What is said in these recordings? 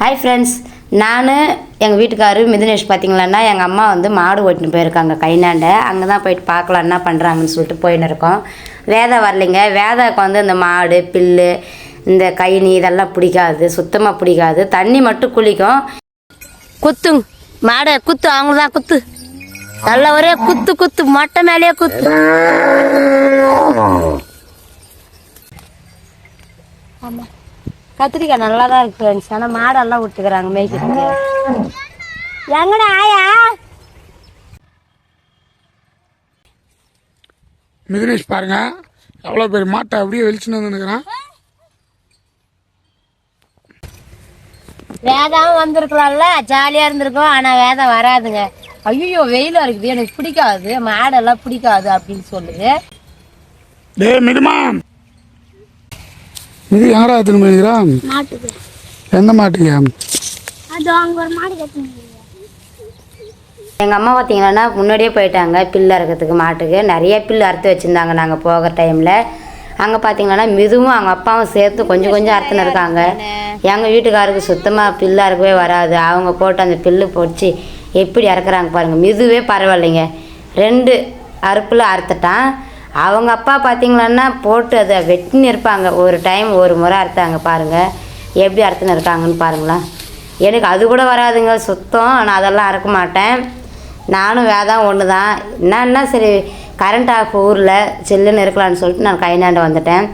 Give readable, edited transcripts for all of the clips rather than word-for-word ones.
Hi friends, நான் எங்கள் வீட்டுக்காரரு மிதுனேஷ் பார்த்திங்களான்னா எங்கள் அம்மா வந்து மாடு ஓட்டின்னு போயிருக்காங்க கைநாண்ட. அங்கே தான் போயிட்டு பார்க்கலாம் என்ன பண்ணுறாங்கன்னு சொல்லிட்டு போயின்னு இருக்கோம். வேதை வரலைங்க. வேதைக்கு வந்து இந்த மாடு புல்லு இந்த கைனி இதெல்லாம் பிடிக்காது, சுத்தமாக பிடிக்காது. தண்ணி மட்டும் குளிக்கும். குத்துங்க மாடை குத்து, அவங்க தான் குத்து, நல்ல ஒரே குத்து குத்து, மொட்டை மேலேயே குத்து. ஆமாம், கத்திரிக்காய் நல்லா தான் இருக்கு ஃப்ரெண்ட்ஸ். ஆனால் மாடெல்லாம் விட்டுக்கிறாங்க மேய்க்கிறதுக்கு. எங்கடா ஆயா மிதுனேஷ் பாருங்க, எவ்வளோ பேர் மாட்டை அப்படியே வெளிச்சுன்னு வந்துருக்கிறான். வேதாவும் வந்திருக்கலாம்ல, ஜாலியாக இருந்திருக்கும். ஆனால் வேதம் வராதுங்க. ஐயோ வெயிலாக இருக்குது, எனக்கு பிடிக்காது, மாடெல்லாம் பிடிக்காது அப்படின்னு சொல்லுது. டே மிதுமா, மிது எங்கடா எடுத்துன்னு போயிருக்கிறா? மாட்டுக்கு. எந்த மாட்டுக்கு? அது அங்கே ஒரு மாடு கட்டுங்க. எங்கள் அம்மா பார்த்தீங்கன்னா முன்னாடியே போயிட்டாங்க பில்லு அறுக்கிறதுக்கு. மாட்டுக்கு நிறைய பில்லு அறுத்து வச்சுருந்தாங்க. நாங்கள் போகிற டைமில் அங்கே பார்த்தீங்கன்னா மிதுவும் அவங்க அப்பாவும் சேர்த்து கொஞ்சம் கொஞ்சம் அறுத்துன்னு இருக்காங்க. எங்கள் வீட்டுக்காருக்கு சுத்தமாக பில்லு அறுக்கவே வராது. அவங்க போட்டு அந்த பில்லு பொடிச்சு எப்படி அறுக்குறாங்க பாருங்கள். மிதுவே பரவாயில்லைங்க, 2 அறுப்பில் அறுத்துட்டான். அவங்க அப்பா பார்த்தீங்களான்னா போட்டு அதை வெட்டின்னு இருப்பாங்க. ஒரு டைம் ஒரு முறை அறுத்தாங்க பாருங்கள், எப்படி அறுத்துன்னு இருக்காங்கன்னு பாருங்களேன். எனக்கு அது கூட வராதுங்க சுத்தம். நான் அதெல்லாம் அறுக்க மாட்டேன். நானும் வேதான் ஒன்று தான். என்னன்னா சரி கரண்ட் ஆஃப் ஊரில் சில்லுன்னு இருக்கலான்னு சொல்லிட்டு நான் கைநாண்டு வந்துட்டேன்.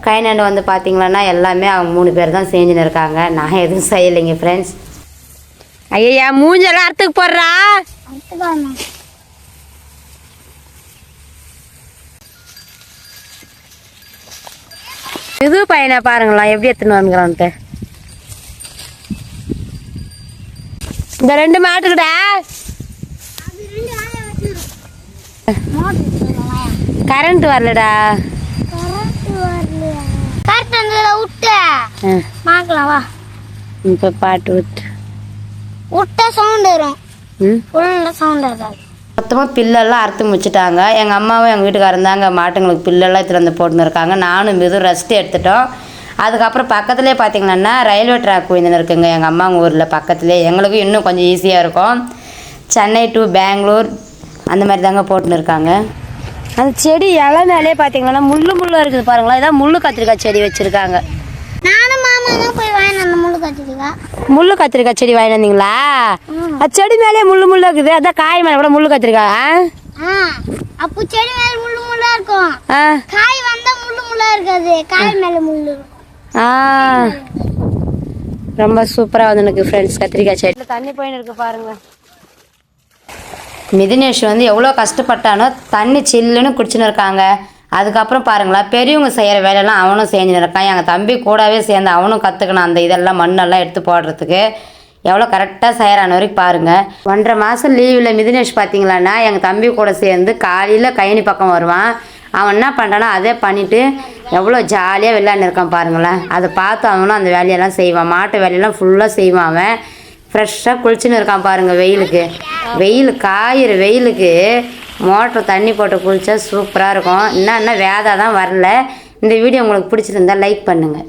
கைநாண்டு வந்து பார்த்தீங்களான்னா எல்லாமே அவங்க 3 பேர் தான் செஞ்சுன்னு இருக்காங்க. நான் எதுவும் செய்யலைங்க ஃப்ரெண்ட்ஸ். ஐயா மூஞ்செல்லாம் அறுத்துக்கு போடுறா. இது பையனை பாருங்களா எப்படி எடுத்துன்னு வந்துக்கிறான்ட்டு. இந்த 2 மாட்டுக்கிட்ட கரண்ட் வரலடா. இப்ப பாட்டு விட்டா சவுண்ட் வரும். மொத்தமாக பில்லெல்லாம் அறுத்து முடிச்சுட்டாங்க. எங்கள் அம்மாவும் எங்கள் வீட்டுக்காரன் தாங்க மாட்டுங்களுக்கு பில்லெல்லாம் எடுத்துகிட்டு வந்து போட்டுன்னு இருக்காங்க. நானும் மிதும் ரெஸ்ட் எடுத்துட்டோம். அதுக்கப்புறம் பக்கத்துலேயே பார்த்தீங்கன்னா ரயில்வே ட்ராக் போயின்னு இருக்குங்க எங்கள் அம்மாங்க ஊரில் பக்கத்துலேயே. எங்களுக்கும் இன்னும் கொஞ்சம் ஈஸியாக இருக்கும். சென்னை டு பெங்களூர் அந்த மாதிரி தாங்க போட்டுன்னு இருக்காங்க. அந்த செடி இலை மேலே பார்த்தீங்கன்னா முள்ளு இருக்குது பாருங்களா. இதான் முள்ளு கத்திரிக்காய் செடி வச்சுருக்காங்க. முள்ளு கத்திரிக்காய் செடி வாங்கி வந்தீங்களா? அது செடி மேலே முள்ளு இருக்குது. அதான் காய் மேலே கூட முள்ளு கத்திரிக்காய். அப்போ செடி மேல முள்ளு இருக்கும், காய் வந்தா முள்ளு இருக்காது, காய் மேல முள்ளு. ரொம்ப சூப்பரா வந்து எனக்கு ஃப்ரெண்ட்ஸ் கத்திரிக்காய் செடி. தண்ணி போயின்னு இருக்கு பாருங்க. மிதுனேஷ் வந்து எவ்வளோ கஷ்டப்பட்டானோ தண்ணி சில்லுன்னு குடிச்சுன்னு இருக்காங்க. அதுக்கப்புறம் பாருங்களா, பெரியவங்க செய்கிற வேலையெல்லாம் அவனும் செஞ்சுன்னு இருக்கான். எங்கள் தம்பி கூடவே சேர்ந்து அவனும் கற்றுக்கணும் அந்த இதெல்லாம் மண்ணெல்லாம் எடுத்து போடுறதுக்கு. எவ்வளோ கரெக்டாக செய்கிறான வரைக்கும் பாருங்கள். 1.5 மாதம் லீவில் மிதுனேஷ் பார்த்தீங்களான்னா எங்கள் தம்பி கூட சேர்ந்து காலையில் கைனி பக்கம் வருவான். அவன் என்ன பண்ணுறானோ அதே பண்ணிவிட்டு எவ்வளோ ஜாலியாக விளையாண்டு இருக்கான் பாருங்களேன். அதை பார்த்து அவனும் அந்த வேலையெல்லாம் செய்வான். மாட்டு வேலையெல்லாம் ஃபுல்லாக செய்வான். அவன் ஃப்ரெஷ்ஷாக குளிச்சுன்னு இருக்கான் பாருங்கள். வெயில் காயிற வெயிலுக்கு மோட்டர் தண்ணி போட்டு குளித்தா சூப்பராக இருக்கும். என்னன்னா வேதா தான் வரல. இந்த வீடியோ உங்களுக்கு பிடிச்சிருந்தா லைக் பண்ணுங்கள்.